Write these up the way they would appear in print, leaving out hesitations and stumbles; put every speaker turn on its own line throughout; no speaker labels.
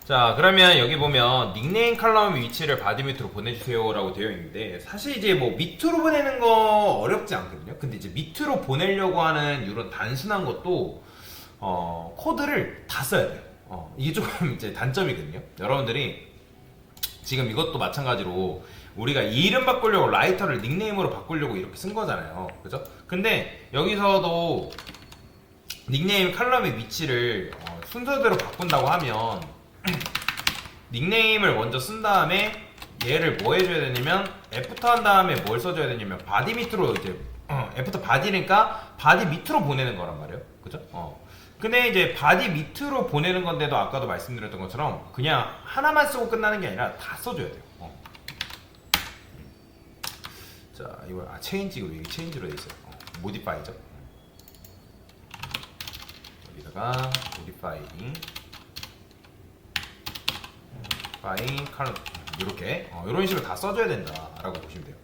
자, 그러면 여기 보면 닉네임 칼럼 위치를 바디 밑으로 보내주세요 라고 되어 있는데, 사실 이제 뭐 밑으로 보내는 거 어렵지 않거든요. 근데 이제 밑으로 보내려고 하는 이런 단순한 것도 코드를 다 써야 돼요. 이게 조금 이제 단점이거든요. 여러분들이 지금 이것도 마찬가지로 우리가 이름 바꾸려고 라이터를 닉네임으로 바꾸려고 이렇게 쓴 거잖아요. 그죠? 근데 여기서도 닉네임 칼럼의 위치를 순서대로 바꾼다고 하면 닉네임을 먼저 쓴 다음에 얘를 뭐 해줘야 되냐면 애프터 한 다음에 뭘 써줘야 되냐면 바디 밑으로 이제 애프터 바디니까 바디 밑으로 보내는 거란 말이에요. 그죠? 근데 이제 바디 밑으로 보내는 건데도 아까도 말씀드렸던 것처럼 그냥 하나만 쓰고 끝나는 게 아니라 다 써줘야 돼요. 자, 이거 체인지고 여기 체인지로 돼 있어요. 모디파이죠. 여기다가 모디파잉 파인 칼럼 이렇게 이런 식으로 다 써줘야 된다라고 보시면 돼요.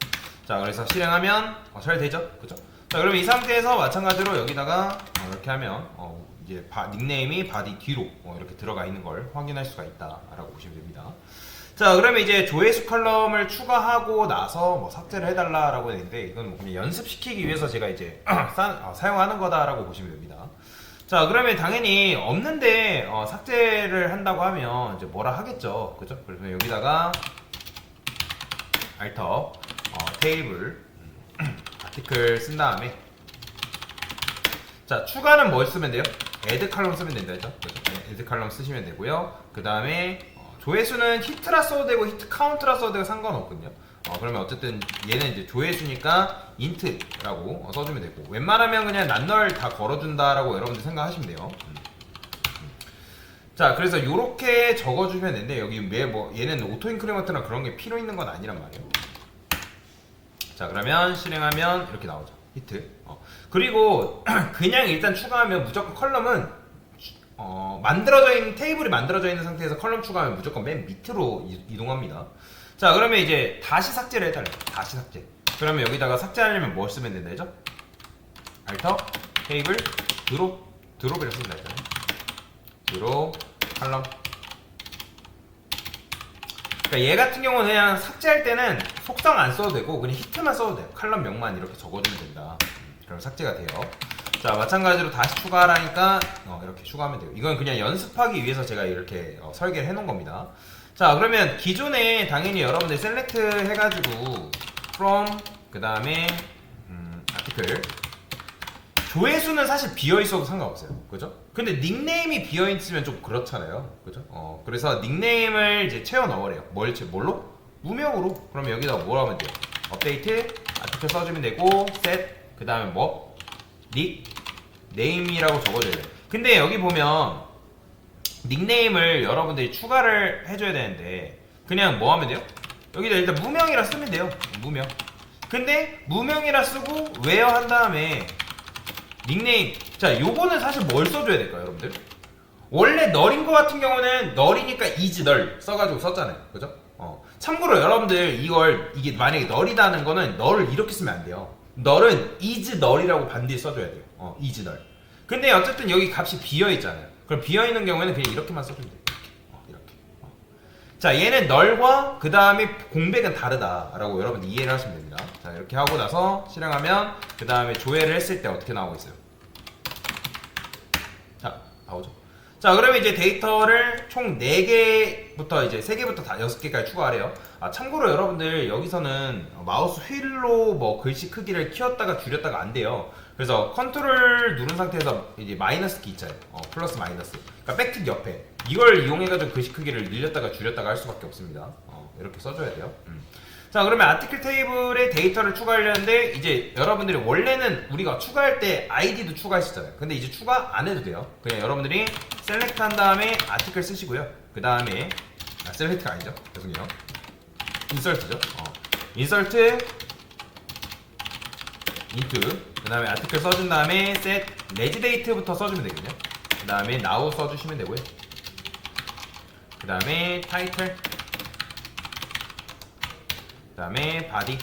자, 그래서 실행하면 잘 되죠, 그죠? 자, 그러면 이 상태에서 마찬가지로 여기다가 이렇게 하면 이제 닉네임이 바디 뒤로 이렇게 들어가 있는 걸 확인할 수가 있다라고 보시면 됩니다. 자, 그러면 이제 조회수 컬럼을 추가하고 나서 뭐 삭제를 해달라라고 했는데, 이건 뭐 그냥 연습시키기 위해서 제가 이제 사용하는 거다라고 보시면 됩니다. 자, 그러면 당연히 없는데 삭제를 한다고 하면 이제 뭐라 하겠죠, 그죠? 그래서 여기다가 알터 테이블 아티클 쓴 다음에, 자, 추가는 뭘 쓰면 돼요? 애드 칼럼 쓰면 된다 했죠? 애드 칼럼 쓰시면 되고요. 그 다음에 조회수는 히트라 써도 되고 히트 카운트라 써도 되고 상관없거든요. 그러면 어쨌든 얘는 이제 조회수니까 인트라고 써주면 되고, 웬만하면 그냥 난널 다 걸어준다라고 여러분들 생각하시면 돼요. 자, 그래서 이렇게 적어주면 되는데, 여기 얘는 오토 인크리먼트나 그런 게 필요 있는 건 아니란 말이에요. 자, 그러면 실행하면 이렇게 나오죠. 히트. 그리고 그냥 일단 추가하면 무조건 컬럼은 만들어져 있는 테이블이 만들어져 있는 상태에서 컬럼 추가하면 무조건 맨 밑으로 이동합니다. 자, 그러면 이제 다시 삭제를 해달래요. 다시 삭제. 그러면 여기다가 삭제하려면 뭘 쓰면 된다죠? 알터 테이블 드롭이라고 쓴다 했잖아요. 드롭 칼럼. 그러니까 얘 같은 경우는 그냥 삭제할 때는 속성 안 써도 되고 그냥 히트만 써도 돼요. 칼럼명만 이렇게 적어주면 된다. 그럼 삭제가 돼요. 자, 마찬가지로 다시 추가하라니까 이렇게 추가하면 돼요. 이건 그냥 연습하기 위해서 제가 이렇게 설계를 해놓은 겁니다. 자, 그러면 기존에 당연히 여러분들 셀렉트 해가지고 from 그 다음에 아티클 조회수는 사실 비어있어도 상관없어요. 그죠? 근데 닉네임이 비어있으면 좀 그렇잖아요. 그죠? 그래서 닉네임을 이제 채워 넣으래요. 뭘로? 무명으로. 그러면 여기다가 뭘 하면 돼요? 업데이트 아티클 써주면 되고 셋 그 다음에 뭐? 네임이라고 적어줘야 돼요. 근데 여기 보면 닉네임을 여러분들이 추가를 해줘야 되는데 그냥 뭐 하면 돼요? 여기다 일단 무명이라 쓰면 돼요. 무명. 근데 무명이라 쓰고 where 한 다음에 닉네임. 자, 요거는 사실 뭘 써줘야 될까요, 여러분들? 원래 널인 거 같은 경우는 널이니까 is 널 써가지고 썼잖아요. 그죠? 참고로 여러분들 이게 만약에 널이다는 거는 널을 이렇게 쓰면 안 돼요. 널은 is 널이라고 반드시 써줘야 돼요. is 널. 근데 어쨌든 여기 값이 비어있잖아요. 그럼 비어있는 경우에는 그냥 이렇게만 써주면 돼요. 이렇게. 자, 얘는 널과 그 다음에 공백은 다르다라고 여러분들 이해를 하시면 됩니다. 자, 이렇게 하고 나서 실행하면 그 다음에 조회를 했을 때 어떻게 나오고 있어요? 자, 나오죠. 자, 그러면 이제 데이터를 총 4개부터 이제 3개부터 다 6개까지 추가하래요. 참고로 여러분들 여기서는 마우스 휠로 뭐 글씨 크기를 키웠다가 줄였다가 안 돼요. 그래서 컨트롤 누른 상태에서 이제 마이너스 키 있잖아요. 플러스 마이너스. 그러니까 백틱 옆에 이걸 이용해가지고 글씨 크기를 늘렸다가 줄였다가 할 수밖에 없습니다. 이렇게 써줘야 돼요. 자, 그러면 아티클 테이블에 데이터를 추가하려는데 이제 여러분들이 원래는 우리가 추가할 때 아이디도 추가했었잖아요. 근데 이제 추가 안 해도 돼요. 그냥 여러분들이 셀렉트 한 다음에 아티클 쓰시고요. 그 다음에 셀렉트가 아니죠. 죄송해요. 인설트죠. 인설트 인트 그 다음에 아티클 써준 다음에 set 레지데이트부터 써주면 되거든요. 그 다음에 now 써주시면 되고요. 그 다음에 타이틀 그 다음에 바디.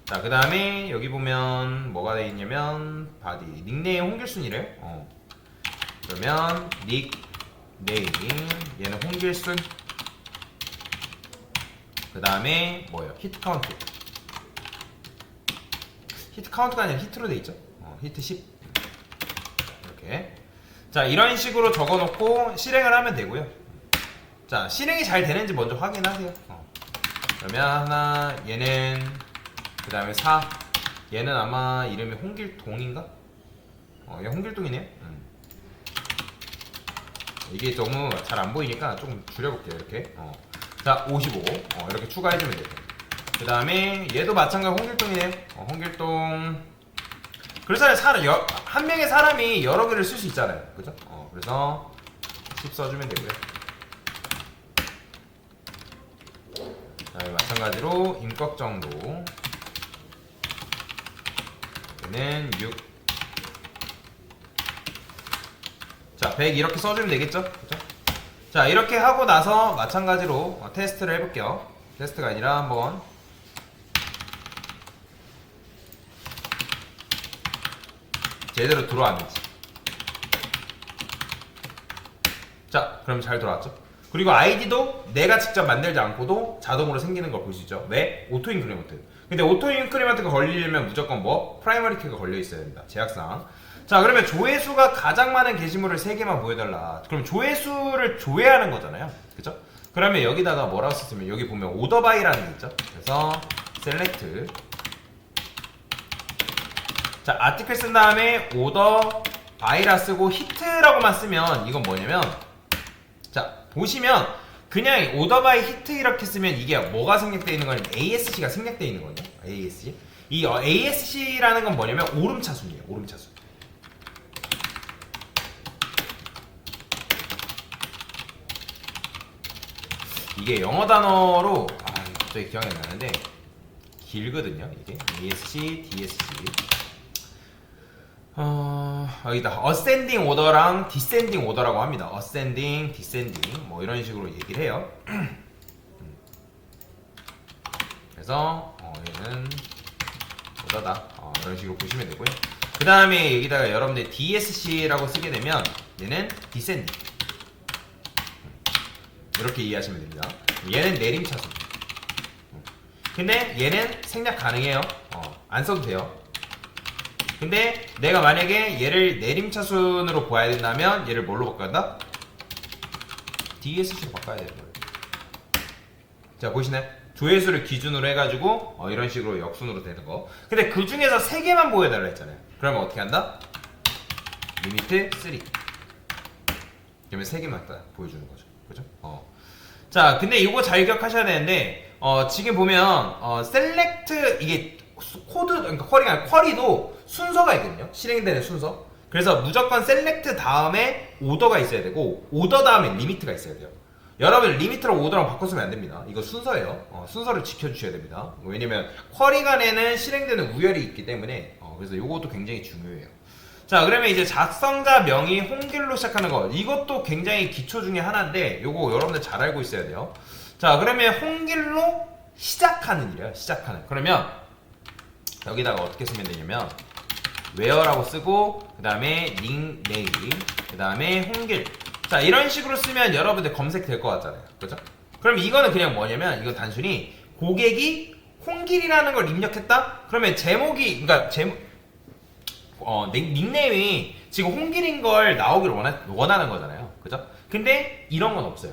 자, 그 다음에 여기 보면 뭐가 되어 있냐면 바디 닉네임 홍길순이래. 그러면 닉 네임, 얘는 홍길순. 그 다음에 뭐예요? 히트 카운트. 히트 카운트가 아니라 히트로 돼 있죠. 히트 10. 이렇게. 자, 이런 식으로 적어놓고 실행을 하면 되고요. 자, 실행이 잘 되는지 먼저 확인하세요. 그러면 하나, 얘는 그 다음에 4. 얘는 아마 이름이 홍길동인가? 얘 홍길동이네요. 이게 너무 잘 안 보이니까 조금 줄여볼게요. 이렇게. 자, 55. 이렇게 추가해주면 돼요. 그 다음에 얘도 마찬가지로 홍길동이네요. 홍길동. 그래서 한 명의 사람이 여러 개를 쓸 수 있잖아요. 그죠? 그래서 10 써주면 되고요. 자, 마찬가지로 임꺽정도. 얘는 6. 자, 100 이렇게 써주면 되겠죠? 그죠? 자, 이렇게 하고 나서 마찬가지로 테스트를 해볼게요. 테스트가 아니라 한번 제대로 들어왔는지. 자, 그럼 잘 들어왔죠? 그리고 아이디도 내가 직접 만들지 않고도 자동으로 생기는 걸 볼 수 있죠. 왜? 오토 인크리먼트. 근데 오토 인크리먼트가 걸리려면 무조건 뭐? 프라이머리 키가 걸려 있어야 됩니다. 제약상. 자, 그러면 조회수가 가장 많은 게시물을 3개만 보여달라. 그럼 조회수를 조회하는 거잖아요. 그죠? 그러면 여기다가 뭐라고 썼으면 여기 보면 오더 바이라는 게 있죠. 그래서 셀렉트. 자, 아티클 쓴 다음에 오더 바이라 쓰고 히트라고만 쓰면 이건 뭐냐면, 자, 보시면 그냥 오더 바이 히트 이렇게 쓰면 이게 뭐가 생략되어 있는 거냐면 ASC가 생략되어 있는 거거든요. ASC. 이 ASC라는 건 뭐냐면 오름차순이에요. 오름차순. 이게 영어 단어로 갑자기 기억이 안 나는데 길거든요. 이게 ASC, DSC. 여기다 ascending order랑 descending order라고 합니다. ascending, descending 뭐 이런 식으로 얘기를 해요. 그래서 얘는 order다. 이런 식으로 보시면 되고요. 그 다음에 여기다가 여러분들 DSC라고 쓰게 되면 얘는 descending. 이렇게 이해하시면 됩니다. 얘는 내림차순. 근데 얘는 생략 가능해요. 안 써도 돼요. 근데 내가 만약에 얘를 내림차순으로 봐야 된다면 얘를 뭘로 바꿔야 한다? DSC로 바꿔야 돼요. 자, 보시나요? 조회수를 기준으로 해가지고 이런 식으로 역순으로 되는 거. 근데 그 중에서 3개만 보여달라 했잖아요. 그러면 어떻게 한다? 리미트 3. 그러면 3개만 딱 보여주는 거죠. 그죠? 자, 근데 이거 잘 기억하셔야 되는데 지금 보면 셀렉트 이게 코드, 그러니까 쿼리가 아니라 쿼리도 순서가 있거든요. 실행되는 순서. 그래서 무조건 셀렉트 다음에 오더가 있어야 되고 오더 다음에 리미트가 있어야 돼요. 여러분 리미트랑 오더랑 바꿔쓰면 안 됩니다. 이거 순서예요. 순서를 지켜주셔야 됩니다. 왜냐면 쿼리 간에는 실행되는 우열이 있기 때문에 그래서 이것도 굉장히 중요해요. 자, 그러면 이제 작성자 명이 홍길로 시작하는 거, 이것도 굉장히 기초 중에 하나인데 요거 여러분들 잘 알고 있어야 돼요. 자, 그러면 홍길로 시작하는 이래요. 시작하는. 그러면 여기다가 어떻게 쓰면 되냐면 where라고 쓰고 그 다음에 닉네임 그 다음에 홍길. 자, 이런 식으로 쓰면 여러분들 검색될 것 같잖아요. 그죠? 그럼 이거는 그냥 뭐냐면 이건 단순히 고객이 홍길이라는 걸 입력했다? 그러면 제목이, 그러니까 닉네임이 지금 홍길인 걸 나오기를 원하는 거잖아요. 그죠? 근데 이런 건 없어요.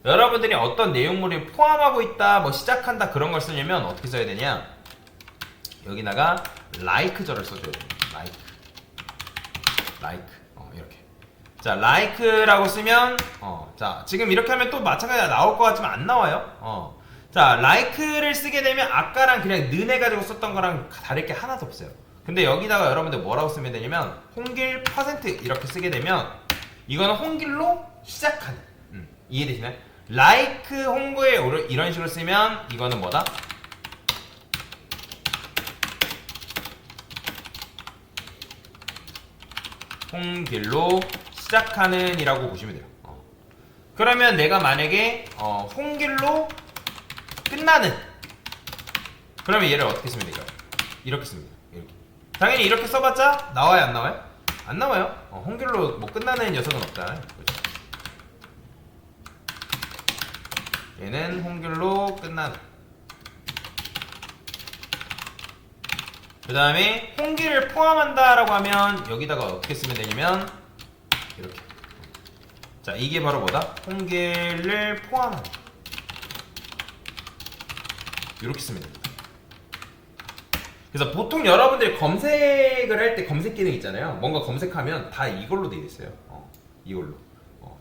여러분들이 어떤 내용물을 포함하고 있다, 뭐 시작한다 그런 걸 쓰려면 어떻게 써야 되냐? 여기다가 like절을 써줘야 돼요. like. 이렇게. 자, like라고 쓰면 자, 지금 이렇게 하면 또 마찬가지로 나올 것 같지만 안 나와요. 자, like를 쓰게 되면 아까랑 그냥 는 해가지고 썼던 거랑 다를 게 하나도 없어요. 근데 여기다가 여러분들 뭐라고 쓰면 되냐면 홍길 퍼센트 이렇게 쓰게 되면 이거는 홍길로 시작하는. 이해되시나요? like 홍보에 이런 식으로 쓰면 이거는 뭐다? 홍길로 시작하는 이라고 보시면 돼요. 그러면 내가 만약에 홍길로 끝나는, 그러면 얘를 어떻게 쓰면 될까요? 이렇게 씁니다. 이렇게. 당연히 이렇게 써봤자 나와요 안 나와요? 안 나와요. 홍길로 뭐 끝나는 녀석은 없잖아요. 그렇죠? 얘는 홍길로 끝나는. 그 다음에 홍길을 포함한다라고 하면 여기다가 어떻게 쓰면 되냐면 이렇게. 자, 이게 바로 뭐다? 홍길을 포함하는. 이렇게 쓰면 됩니다. 그래서 보통 여러분들이 검색을 할 때 검색 기능 있잖아요. 뭔가 검색하면 다 이걸로 되어 있어요. 이걸로.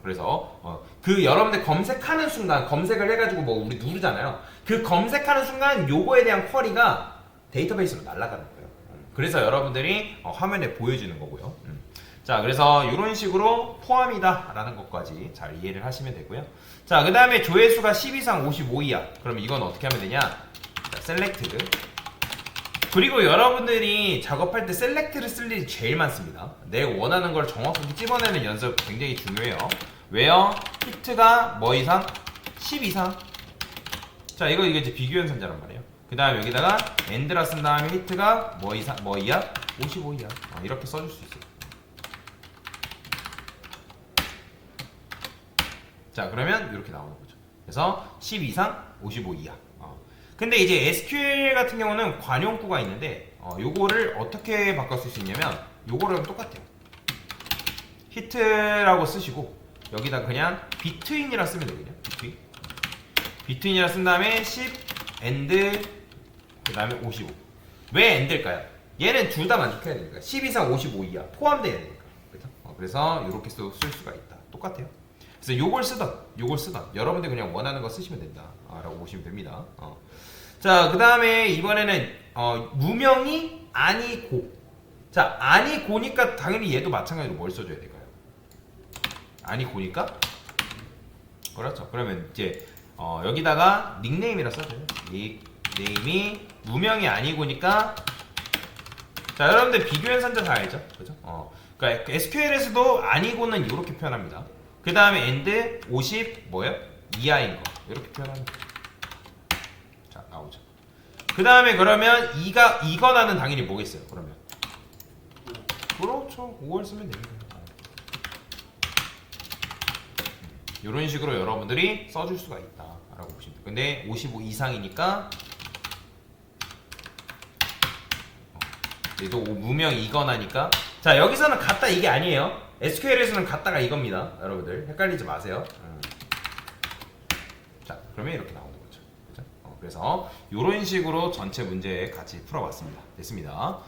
그래서 그 여러분들 검색하는 순간 검색을 해가지고 뭐 우리 누르잖아요. 그 검색하는 순간 요거에 대한 쿼리가 데이터베이스로 날아가는 거예요. 그래서 여러분들이 화면에 보여주는 거고요. 자, 그래서 이런 식으로 포함이다 라는 것까지 잘 이해를 하시면 되고요. 자, 그 다음에 조회수가 10 이상 55 이하. 그럼 이건 어떻게 하면 되냐? 자, 셀렉트. 그리고 여러분들이 작업할 때 셀렉트를 쓸 일이 제일 많습니다. 내가 원하는 걸 정확하게 찝어내는 연습 굉장히 중요해요. 왜요? 히트가 뭐 이상? 10 이상. 자, 이거 이제 비교 연산자란 말이에요. 그 다음에 여기다가 엔드라 쓴 다음에 히트가 뭐 이상, 뭐 이하? 55 이하. 이렇게 써줄 수 있어요. 자, 그러면 이렇게 나오는 거죠. 그래서 10 이상, 55 이하. 근데 이제 SQL 같은 경우는 관용구가 있는데 요거를 어떻게 바꿔 쓸 수 있냐면 요거랑 똑같아요. 히트라고 쓰시고 여기다 그냥 비트윈이라 쓰면 되거든요. 비트윈이라 쓴 다음에 10 엔드 그 다음에 55. 왜 엔드일까요? 얘는 둘 다 만족해야 되니까 10 이상 55 이하 포함돼야 되니까. 그렇죠? 그래서 이렇게 쓸 수가 있다. 똑같아요. 그래서 요걸 쓰던 여러분들 그냥 원하는 거 쓰시면 된다 라고 보시면 됩니다. 자, 그 다음에 이번에는 무명이 아니고. 자, 아니고니까 당연히 얘도 마찬가지로 뭘 써줘야 될까요? 아니고니까 그렇죠. 그러면 이제 여기다가 닉네임이라 써줘요. 닉네임이 무명이 아니고니까. 자, 여러분들 비교 연산자 다 알죠? 그죠? 그러니까 SQL에서도 아니고는 이렇게 표현합니다. 그 다음에 엔드 50 뭐예요? 이하인 거 이렇게 표현합니다. 자, 나오죠. 그 다음에 그러면 이거나는 당연히 뭐겠어요? 그러면 그렇죠. 5월 쓰면 됩니다. 이런 식으로 여러분들이 써줄 수가 있다라고 보시면 돼요. 근데 55 이상이니까 얘도 무명 이거나니까. 자, 여기서는 같다 이게 아니에요. SQL에서는 같다가 이겁니다. 여러분들 헷갈리지 마세요. 자, 그러면 이렇게 나오는 거죠. 그죠? 그래서 이런 식으로 전체 문제 같이 풀어봤습니다. 됐습니다.